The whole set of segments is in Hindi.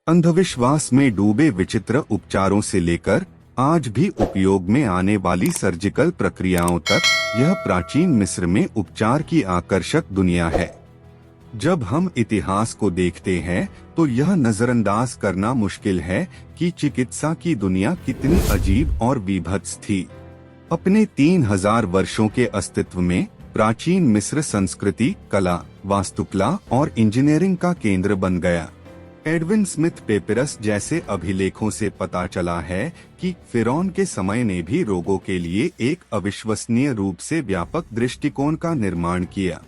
अंधविश्वास में डूबे विचित्र उपचारों से लेकर आज भी उपयोग में आने वाली सर्जिकल प्रक्रियाओं तक, यह प्राचीन मिस्र में उपचार की आकर्षक दुनिया है। जब हम इतिहास को देखते हैं तो यह नजरअंदाज करना मुश्किल है कि चिकित्सा की दुनिया कितनी अजीब और विभत्स थी। अपने 3000 वर्षों के अस्तित्व में प्राचीन मिस्र संस्कृति, कला, वास्तुकला और इंजीनियरिंग का केंद्र बन गया। एडविन स्मिथ पेपिरस जैसे अभिलेखों से पता चला है कि फिरौन के समय ने भी रोगों के लिए एक अविश्वसनीय रूप से व्यापक दृष्टिकोण का निर्माण किया।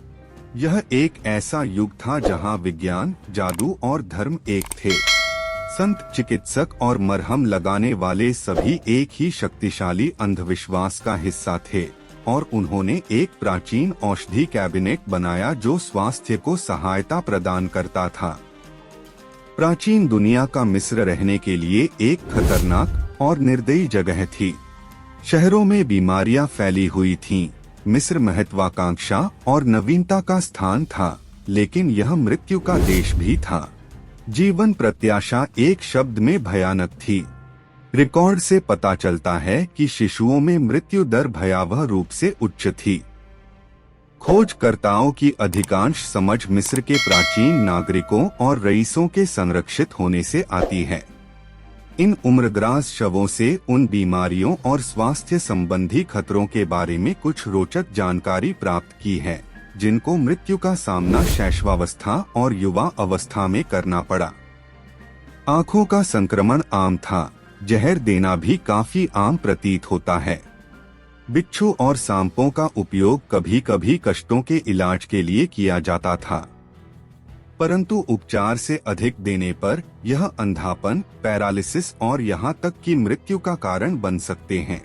यह एक ऐसा युग था जहां विज्ञान, जादू और धर्म एक थे। संत, चिकित्सक और मरहम लगाने वाले सभी एक ही शक्तिशाली अंधविश्वास का हिस्सा थे और उन्होंने एक प्राचीन औषधि कैबिनेट बनाया जो स्वास्थ्य को सहायता प्रदान करता था। प्राचीन दुनिया का मिस्र रहने के लिए एक खतरनाक और निर्दयी जगह थी। शहरों में बीमारियां फैली हुई थीं। मिस्र महत्वाकांक्षा और नवीनता का स्थान था, लेकिन यह मृत्यु का देश भी था। जीवन प्रत्याशा एक शब्द में भयानक थी। रिकॉर्ड से पता चलता है कि शिशुओं में मृत्यु दर भयावह रूप से उच्च थी। खोजकर्ताओं की अधिकांश समझ मिस्र के प्राचीन नागरिकों और रईसों के संरक्षित होने से आती है। इन उम्रदराज शवों से उन बीमारियों और स्वास्थ्य संबंधी खतरों के बारे में कुछ रोचक जानकारी प्राप्त की है जिनको मृत्यु का सामना शैशवावस्था और युवा अवस्था में करना पड़ा। आँखों का संक्रमण आम था। जहर देना भी काफी आम प्रतीत होता है। बिच्छू और सांपों का उपयोग कभी कभी कष्टों के इलाज के लिए किया जाता था, परंतु उपचार से अधिक देने पर यह अंधापन, पैरालिसिस और यहाँ तक कि मृत्यु का कारण बन सकते हैं।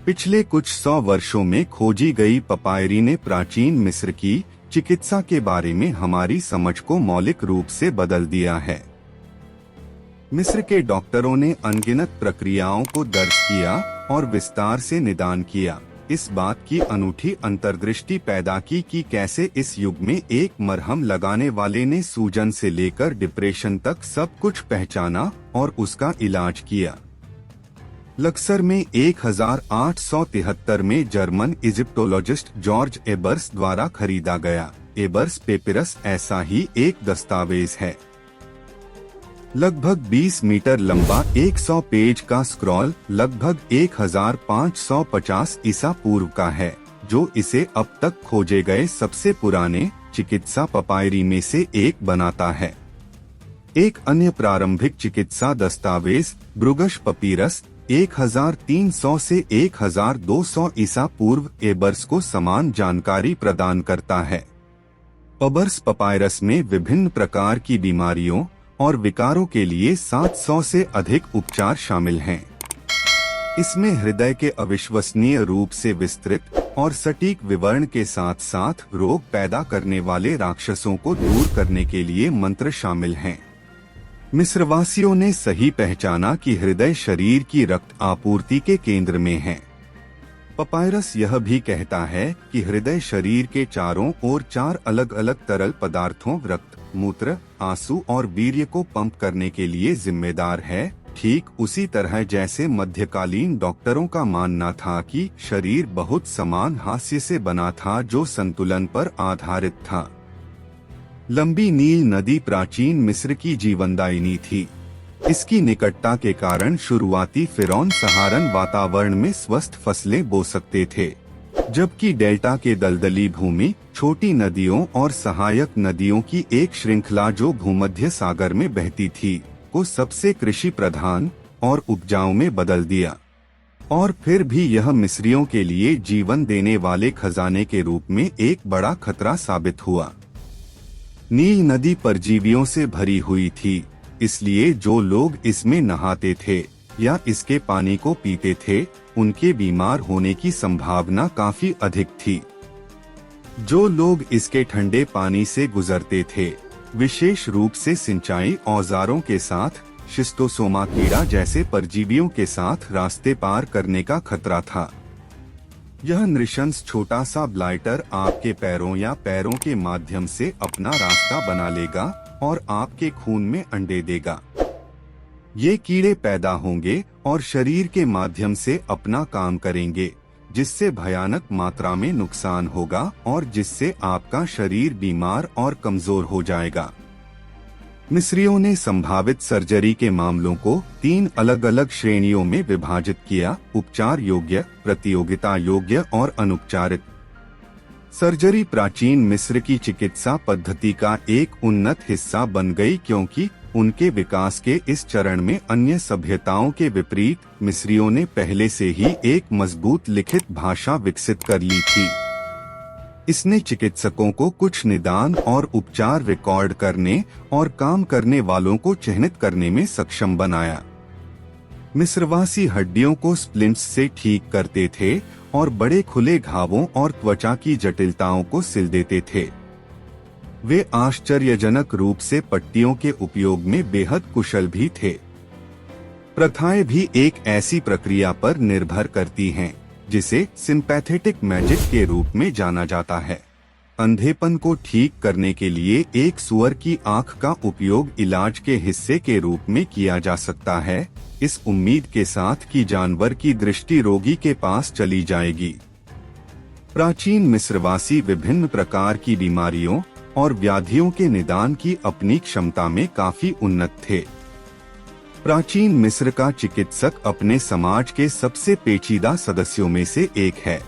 पिछले कुछ 100 वर्षों में खोजी गई पपायरी ने प्राचीन मिस्र की चिकित्सा के बारे में हमारी समझ को मौलिक रूप से बदल दिया है। मिस्र के डॉक्टरों ने अनगिनत प्रक्रियाओं को दर्ज किया और विस्तार से निदान किया। इस बात की अनूठी अंतर्दृष्टि पैदा की कि कैसे इस युग में एक मरहम लगाने वाले ने सूजन से लेकर डिप्रेशन तक सब कुछ पहचाना और उसका इलाज किया। लक्सर में 1873 में जर्मन इजिप्टोलॉजिस्ट जॉर्ज एबर्स द्वारा खरीदा गया। एबर्स पेपिरस ऐसा ही एक दस्तावेज है। लगभग 20 मीटर लंबा 100 पेज का स्क्रॉल लगभग 1550 ईसा पूर्व का है, जो इसे अब तक खोजे गए सबसे पुराने चिकित्सा पपायरी में से एक बनाता है। एक अन्य प्रारंभिक चिकित्सा दस्तावेज ब्रुगश पपीरस 1300 से 1200 ईसा पूर्व एबर्स को समान जानकारी प्रदान करता है। एबर्स पपायरस में विभिन्न प्रकार की बीमारियों और विकारों के लिए 700 से अधिक उपचार शामिल हैं। इसमें हृदय के अविश्वसनीय रूप से विस्तृत और सटीक विवरण के साथ साथ रोग पैदा करने वाले राक्षसों को दूर करने के लिए मंत्र शामिल हैं। मिस्रवासियों ने सही पहचाना कि हृदय शरीर की रक्त आपूर्ति के केंद्र में है। पपायरस यह भी कहता है कि हृदय शरीर के चारों ओर 4 अलग अलग तरल पदार्थों रक्त, मूत्र, आंसू और वीर्य को पंप करने के लिए जिम्मेदार है, ठीक उसी तरह जैसे मध्यकालीन डॉक्टरों का मानना था कि शरीर बहुत समान हास्य से बना था जो संतुलन पर आधारित था। लंबी नील नदी प्राचीन मिस्र की जीवनदायिनी थी। इसकी निकटता के कारण शुरुआती फिरौन सहारन वातावरण में स्वस्थ फसलें बो सकते थे, जबकि डेल्टा के दलदली भूमि, छोटी नदियों और सहायक नदियों की एक श्रृंखला जो भूमध्य सागर में बहती थी, को सबसे कृषि प्रधान और उपजाऊ में बदल दिया। और फिर भी यह मिस्रियों के लिए जीवन देने वाले खजाने के रूप में एक बड़ा खतरा साबित हुआ। नील नदी परजीवियों से भरी हुई थी, इसलिए जो लोग इसमें नहाते थे या इसके पानी को पीते थे, उनके बीमार होने की संभावना काफी अधिक थी। जो लोग इसके ठंडे पानी से गुजरते थे, विशेष रूप से सिंचाई औजारों के साथ शिस्टोसोमा कीड़ा जैसे परजीवियों के साथ रास्ते पार करने का खतरा था। यह नृशंस छोटा सा ब्लाइटर आपके पैरों या पैरों के माध्यम से अपना रास्ता बना लेगा और आपके खून में अंडे देगा। ये कीड़े पैदा होंगे और शरीर के माध्यम से अपना काम करेंगे, जिससे भयानक मात्रा में नुकसान होगा और जिससे आपका शरीर बीमार और कमजोर हो जाएगा। मिस्रियों ने संभावित सर्जरी के मामलों को 3 अलग अलग श्रेणियों में विभाजित किया: उपचार योग्य, प्रतियोगिता योग्य और अनुपचारित। सर्जरी प्राचीन मिस्र की चिकित्सा पद्धति का एक उन्नत हिस्सा बन गई, क्योंकि उनके विकास के इस चरण में अन्य सभ्यताओं के विपरीत मिस्रियों ने पहले से ही एक मजबूत लिखित भाषा विकसित कर ली थी। इसने चिकित्सकों को कुछ निदान और उपचार रिकॉर्ड करने और काम करने वालों को चिन्हित करने में सक्षम बनाया। मिस्रवासी हड्डियों को स्प्लिंट्स से ठीक करते थे और बड़े खुले घावों और त्वचा की जटिलताओं को सिल देते थे। वे आश्चर्यजनक रूप से पट्टियों के उपयोग में बेहद कुशल भी थे। प्रथाएं भी एक ऐसी प्रक्रिया पर निर्भर करती हैं जिसे सिंपैथेटिक मैजिक के रूप में जाना जाता है। अंधेपन को ठीक करने के लिए एक सूअर की आंख का उपयोग इलाज के हिस्से के रूप में किया जा सकता है, इस उम्मीद के साथ कि जानवर की दृष्टि रोगी के पास चली जाएगी। प्राचीन मिस्रवासी विभिन्न प्रकार की बीमारियों और व्याधियों के निदान की अपनी क्षमता में काफी उन्नत थे। प्राचीन मिस्र का चिकित्सक अपने समाज के सबसे पेचीदा सदस्यों में से एक है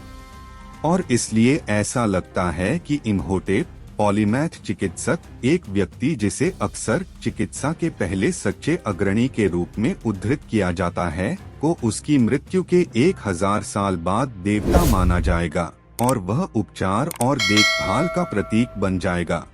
और इसलिए ऐसा लगता है कि इम्होटेप, पॉलीमैथ चिकित्सक, एक व्यक्ति जिसे अक्सर चिकित्सा के पहले सच्चे अग्रणी के रूप में उद्धृत किया जाता है, को उसकी मृत्यु के 1000 साल बाद देवता माना जाएगा और वह उपचार और देखभाल का प्रतीक बन जाएगा।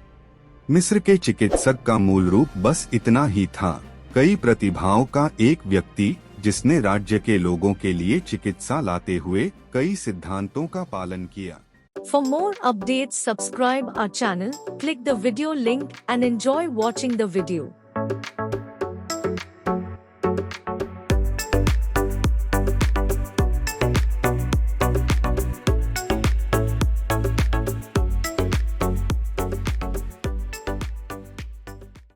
मिस्र के चिकित्सक का मूल रूप बस इतना ही था, कई प्रतिभाओं का एक व्यक्ति जिसने राज्य के लोगों के लिए चिकित्सा लाते हुए कई सिद्धांतों का पालन किया। For more updates, subscribe our channel, click the video link and enjoy watching the video.